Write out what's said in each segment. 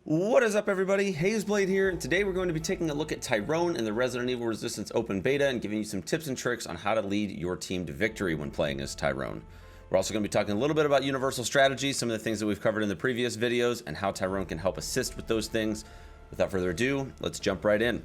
What is up, everybody? Hazeblade here, and today we're going to be taking a look at Tyrone in the Resident Evil Resistance Open Beta and giving you some tips and tricks on how to lead your team to victory when playing as Tyrone. We're also going to be talking a little bit about universal strategy, some of the things that we've covered in the previous videos, and how Tyrone can help assist with those things. Without further ado, let's jump right in.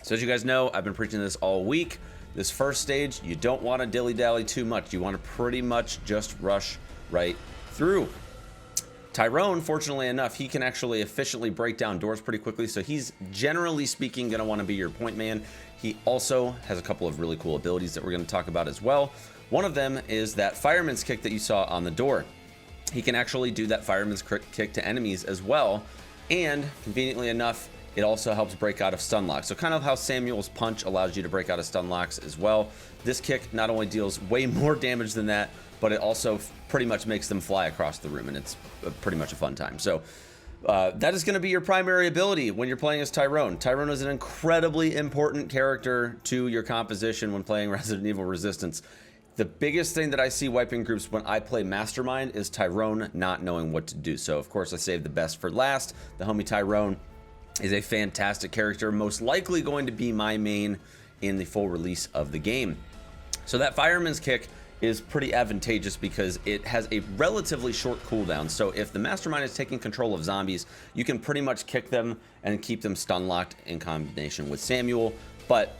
So as you guys know, I've been preaching this all week. This first stage, you don't want to dilly-dally too much. You want to pretty much just rush right through. Tyrone, fortunately enough, he can actually efficiently break down doors pretty quickly, so he's generally speaking going to want to be your point man. He also has a couple of really cool abilities that we're going to talk about as well. One of them is that fireman's kick that you saw on the door. He can actually do that fireman's kick to enemies as well, and conveniently enough, it also helps break out of stun locks. So kind of how Samuel's punch allows you to break out of stun locks as well. This kick not only deals way more damage than that, but it also pretty much makes them fly across the room, and it's pretty much a fun time. So that is going to be your primary ability when you're playing as Tyrone. Tyrone is an incredibly important character to your composition when playing Resident Evil Resistance. The biggest thing that I see wiping groups when I play Mastermind is Tyrone not knowing what to do. So of course I saved the best for last. The homie Tyrone is a fantastic character, most likely going to be my main in the full release of the game. So that fireman's kick is pretty advantageous because it has a relatively short cooldown. So if the Mastermind is taking control of zombies, you can pretty much kick them and keep them stun locked in combination with Samuel. But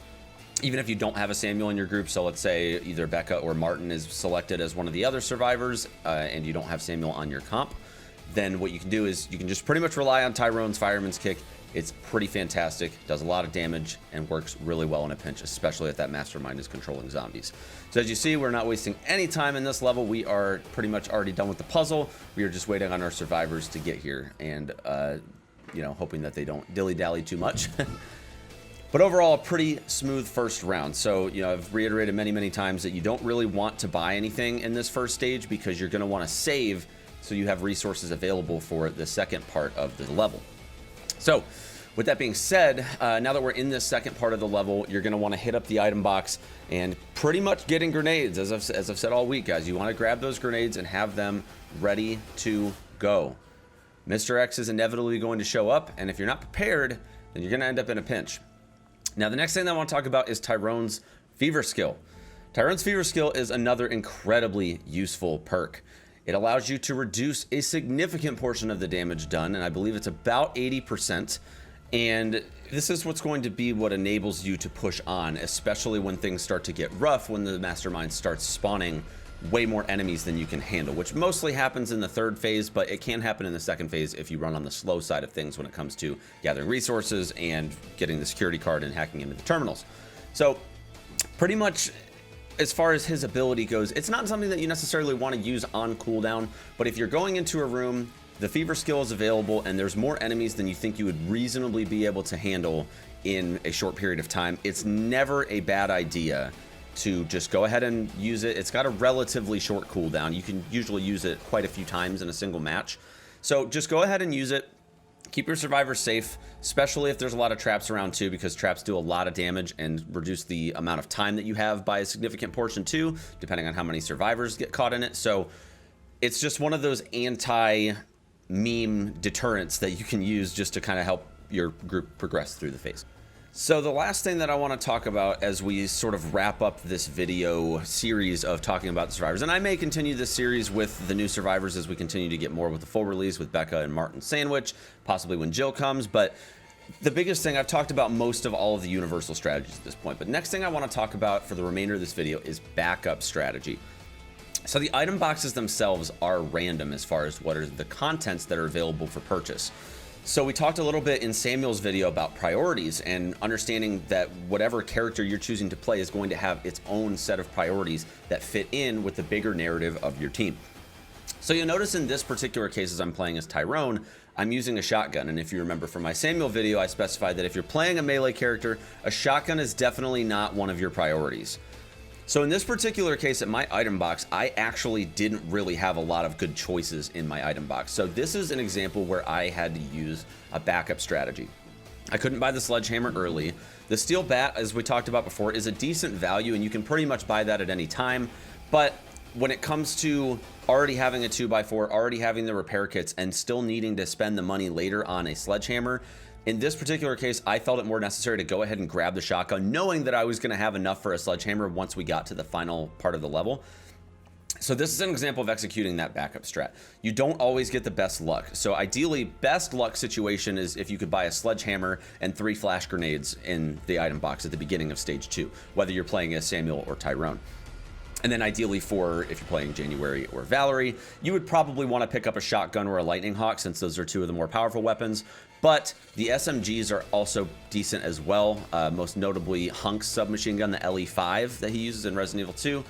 even if you don't have a Samuel in your group, so let's say either Becca or Martin is selected as one of the other survivors and you don't have Samuel on your comp, then what you can do is you can just pretty much rely on Tyrone's fireman's kick. It's pretty fantastic, does a lot of damage, and works really well in a pinch, especially if that Mastermind is controlling zombies. So as you see, we're not wasting any time in this level. We are pretty much already done with the puzzle. We are just waiting on our survivors to get here and, you know, hoping that they don't dilly-dally too much. But overall, a pretty smooth first round. So, you know, I've reiterated many times that you don't really want to buy anything in this first stage because you're going to want to save so you have resources available for the second part of the level. So with that being said, now that we're in this second part of the level, you're going to want to hit up the item box and pretty much getting grenades. As I've said all week, guys, you want to grab those grenades and have them ready to go. Mr. X is inevitably going to show up, and if you're not prepared, then you're going to end up in a pinch. Now, the next thing that I want to talk about is Tyrone's Fever Skill. Tyrone's Fever Skill is another incredibly useful perk. It allows you to reduce a significant portion of the damage done, and I believe it's about 80%. And this is what's going to be what enables you to push on, especially when things start to get rough, when the Mastermind starts spawning way more enemies than you can handle, which mostly happens in the third phase, but it can happen in the second phase if you run on the slow side of things when it comes to gathering resources and getting the security card and hacking into the terminals. So pretty much, as far as his ability goes, it's not something that you necessarily want to use on cooldown, but if you're going into a room, the Fever Skill is available and there's more enemies than you think you would reasonably be able to handle in a short period of time, it's never a bad idea to just go ahead and use it. It's got a relatively short cooldown. You can usually use it quite a few times in a single match. So just go ahead and use it. Keep your survivors safe, especially if there's a lot of traps around too, because traps do a lot of damage and reduce the amount of time that you have by a significant portion too, depending on how many survivors get caught in it. So it's just one of those anti-meme deterrents that you can use just to kind of help your group progress through the phase. So the last thing that I want to talk about as we sort of wrap up this video series of talking about the survivors, and I may continue this series with the new survivors as we continue to get more with the full release with Becca and Martin Sandwich, possibly when Jill comes, but the biggest thing, I've talked about most of all of the universal strategies at this point, but next thing I want to talk about for the remainder of this video is backup strategy. So the item boxes themselves are random as far as what are the contents that are available for purchase. So we talked a little bit in Samuel's video about priorities and understanding that whatever character you're choosing to play is going to have its own set of priorities that fit in with the bigger narrative of your team. So you'll notice in this particular case, as I'm playing as Tyrone, I'm using a shotgun. And if you remember from my Samuel video, I specified that if you're playing a melee character, a shotgun is definitely not one of your priorities. So in this particular case at my item box, I actually didn't really have a lot of good choices in my item box. So this is an example where I had to use a backup strategy. I couldn't buy the sledgehammer early. The steel bat, as we talked about before, is a decent value and you can pretty much buy that at any time. But when it comes to already having a 2x4, already having the repair kits, and still needing to spend the money later on a sledgehammer, in this particular case, I felt it more necessary to go ahead and grab the shotgun, knowing that I was going to have enough for a sledgehammer once we got to the final part of the level. So this is an example of executing that backup strat. You don't always get the best luck. So ideally, best luck situation is if you could buy a sledgehammer and 3 flash grenades in the item box at the beginning of stage 2, whether you're playing as Samuel or Tyrone. And then ideally for, if you're playing January or Valerie, you would probably want to pick up a shotgun or a lightning hawk, since those are 2 of the more powerful weapons. But the SMGs are also decent as well, most notably Hunk's submachine gun, the LE5 that he uses in Resident Evil 2.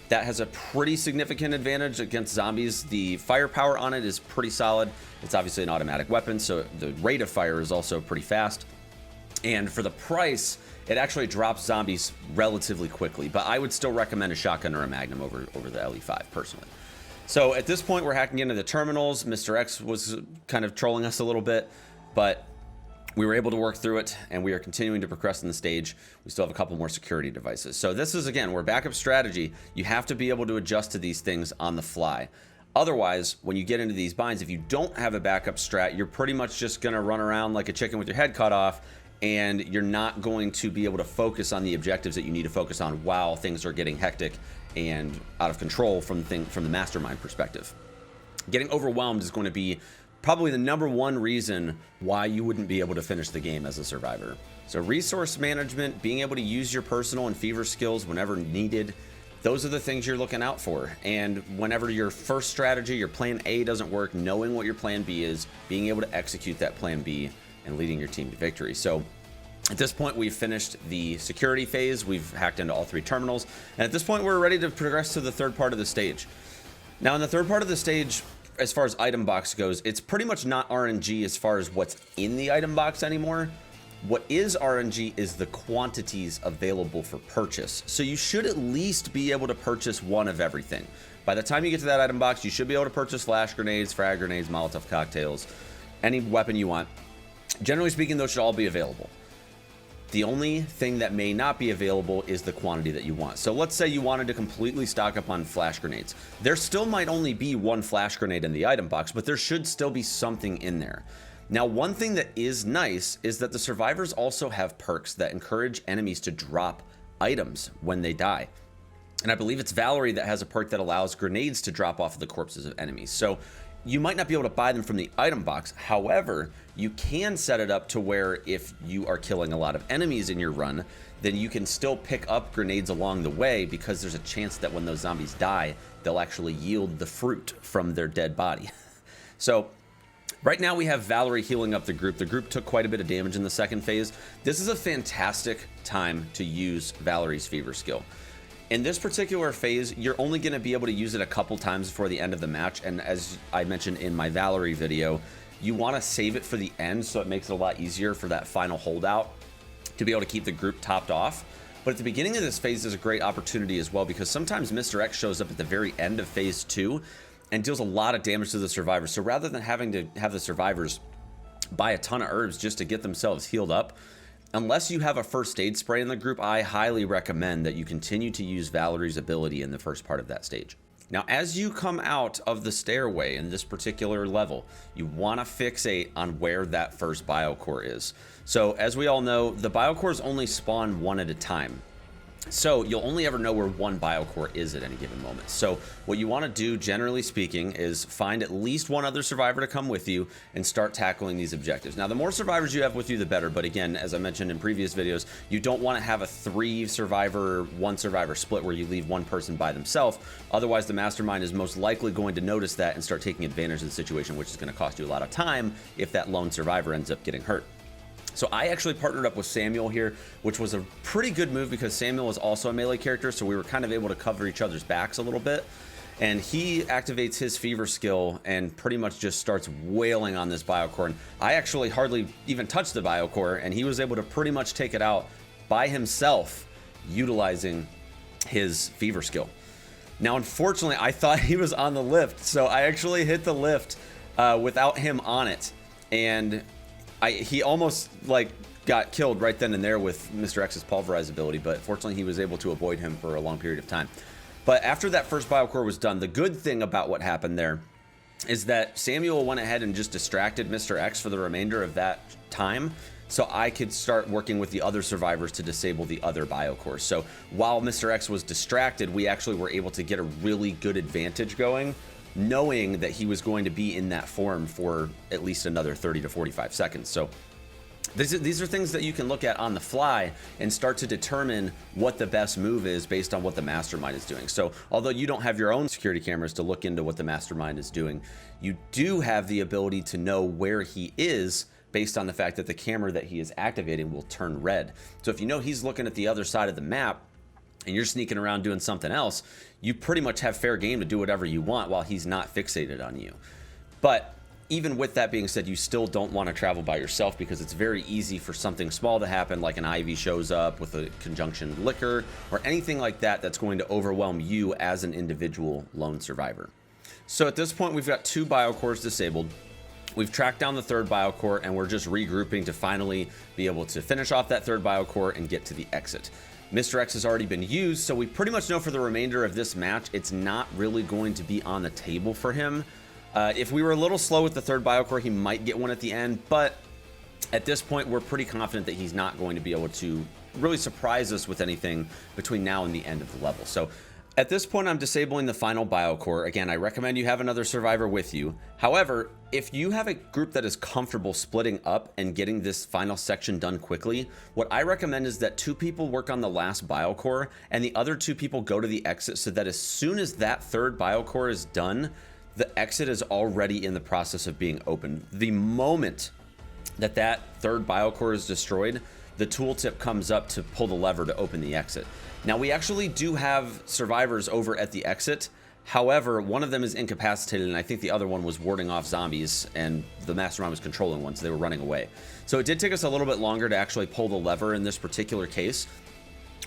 That has a pretty significant advantage against zombies. The firepower on it is pretty solid. It's obviously an automatic weapon, so the rate of fire is also pretty fast. And for the price, it actually drops zombies relatively quickly, but I would still recommend a shotgun or a magnum over the LE5 personally. So at this point, we're hacking into the terminals. Mr. X was kind of trolling us a little bit, but we were able to work through it, and we are continuing to progress in the stage. We still have a couple more security devices. So this is, again, where backup strategy, you have to be able to adjust to these things on the fly. Otherwise, when you get into these binds, if you don't have a backup strat, you're pretty much just going to run around like a chicken with your head cut off, and you're not going to be able to focus on the objectives that you need to focus on while things are getting hectic and out of control from the mastermind perspective. Getting overwhelmed is going to be probably the #1 reason why you wouldn't be able to finish the game as a survivor. So resource management, being able to use your personal and fever skills whenever needed, those are the things you're looking out for. And whenever your first strategy, your plan A doesn't work, knowing what your plan B is, being able to execute that plan B and leading your team to victory. So at this point, we've finished the security phase. We've hacked into all 3 terminals. And at this point, we're ready to progress to the third part of the stage. Now, in the third part of the stage, as far as item box goes, it's pretty much not RNG as far as what's in the item box anymore. What is RNG is the quantities available for purchase. So you should at least be able to purchase 1 of everything. By the time you get to that item box, you should be able to purchase flash grenades, frag grenades, Molotov cocktails, any weapon you want. Generally speaking, those should all be available. The only thing that may not be available is the quantity that you want. So let's say you wanted to completely stock up on flash grenades. There still might only be 1 flash grenade in the item box, but there should still be something in there. Now, one thing that is nice is that the survivors also have perks that encourage enemies to drop items when they die. And I believe it's Valerie that has a perk that allows grenades to drop off of the corpses of enemies. So you might not be able to buy them from the item box. However, you can set it up to where if you are killing a lot of enemies in your run, then you can still pick up grenades along the way, because there's a chance that when those zombies die, they'll actually yield the fruit from their dead body. So right now we have Valerie healing up the group. The group took quite a bit of damage in the second phase. This is a fantastic time to use Valerie's fever skill. In this particular phase, you're only going to be able to use it a couple times before the end of the match, and as I mentioned in my Valerie video, you want to save it for the end so it makes it a lot easier for that final holdout to be able to keep the group topped off. But at the beginning of this phase is a great opportunity as well, because sometimes Mr. X shows up at the very end of phase 2 and deals a lot of damage to the survivors. So rather than having to have the survivors buy a ton of herbs just to get themselves healed up, unless you have a first aid spray in the group, I highly recommend that you continue to use Valerie's ability in the first part of that stage. Now, as you come out of the stairway in this particular level, you want to fixate on where that first biocore is. So as we all know, the biocores only spawn 1 at a time. So you'll only ever know where 1 biocore is at any given moment. So what you want to do, generally speaking, is find at least 1 other survivor to come with you and start tackling these objectives. Now, the more survivors you have with you, the better. But again, as I mentioned in previous videos, you don't want to have a 3 survivor, 1 survivor split where you leave 1 person by themselves. Otherwise, the mastermind is most likely going to notice that and start taking advantage of the situation, which is going to cost you a lot of time if that lone survivor ends up getting hurt. So I actually partnered up with Samuel here, which was a pretty good move because Samuel is also a melee character, so we were kind of able to cover each other's backs a little bit. And he activates his fever skill and pretty much just starts wailing on this biocore. And I actually hardly even touched the biocore, and he was able to pretty much take it out by himself, utilizing his fever skill. Now, unfortunately, I thought he was on the lift, so I actually hit the lift without him on it. And he almost got killed right then and there with Mr. X's pulverize ability, but fortunately he was able to avoid him for a long period of time. But after that first biocore was done, the good thing about what happened there is that Samuel went ahead and just distracted Mr. X for the remainder of that time, so I could start working with the other survivors to disable the other biocores. So while Mr. X was distracted, we actually were able to get a really good advantage going, knowing that he was going to be in that form for at least another 30 to 45 seconds. So these are things that you can look at on the fly and start to determine what the best move is based on what the mastermind is doing. So although you don't have your own security cameras to look into what the mastermind is doing, you do have the ability to know where he is based on the fact that the camera that he is activating will turn red. So if you know he's looking at the other side of the map and you're sneaking around doing something else, you pretty much have fair game to do whatever you want while he's not fixated on you. But even with that being said, you still don't want to travel by yourself because it's very easy for something small to happen, like an Ivy shows up with a conjunction liquor or anything like that that's going to overwhelm you as an individual lone survivor. So at this point, we've got 2 biocores disabled. We've tracked down the 3rd biocore and we're just regrouping to finally be able to finish off that 3rd biocore and get to the exit. Mr. X has already been used, so we pretty much know for the remainder of this match, it's not really going to be on the table for him. If we were a little slow with the 3rd biocore, he might get one at the end, but at this point, we're pretty confident that he's not going to be able to really surprise us with anything between now and the end of the level. So at this point, I'm disabling the final biocore. Again, I recommend you have another survivor with you. However, if you have a group that is comfortable splitting up and getting this final section done quickly, what I recommend is that 2 people work on the last biocore and the other 2 people go to the exit so that as soon as that 3rd biocore is done, the exit is already in the process of being opened. The moment that that 3rd biocore is destroyed, the tooltip comes up to pull the lever to open the exit. Now, we actually do have survivors over at the exit. However, one of them is incapacitated, and I think the other one was warding off zombies, and the mastermind was controlling one, so they were running away. So it did take us a little bit longer to actually pull the lever in this particular case.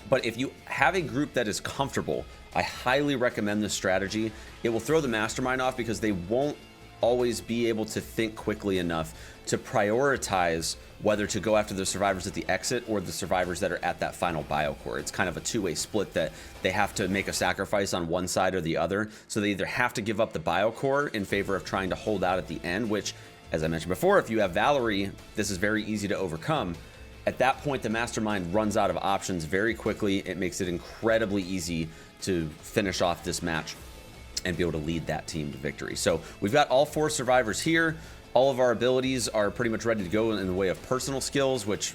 But if you have a group that is comfortable, I highly recommend this strategy. It will throw the mastermind off because they won't always be able to think quickly enough to prioritize whether to go after the survivors at the exit or the survivors that are at that final biocore. It's kind of a two-way split that they have to make a sacrifice on one side or the other. So they either have to give up the biocore in favor of trying to hold out at the end, which, as I mentioned before, if you have Valerie, this is very easy to overcome. At that point, the mastermind runs out of options very quickly. It makes it incredibly easy to finish off this match and be able to lead that team to victory. So we've got all 4 survivors here. All of our abilities are pretty much ready to go in the way of personal skills, which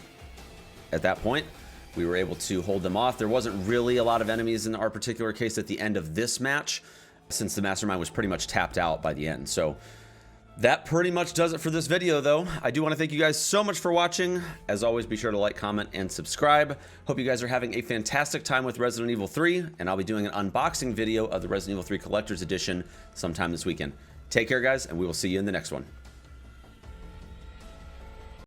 at that point, we were able to hold them off. There wasn't really a lot of enemies in our particular case at the end of this match, since the mastermind was pretty much tapped out by the end. So that pretty much does it for this video, though. I do want to thank you guys so much for watching. As always, be sure to like, comment, and subscribe. Hope you guys are having a fantastic time with Resident Evil 3, and I'll be doing an unboxing video of the Resident Evil 3 Collector's Edition sometime this weekend. Take care, guys, and we will see you in the next one.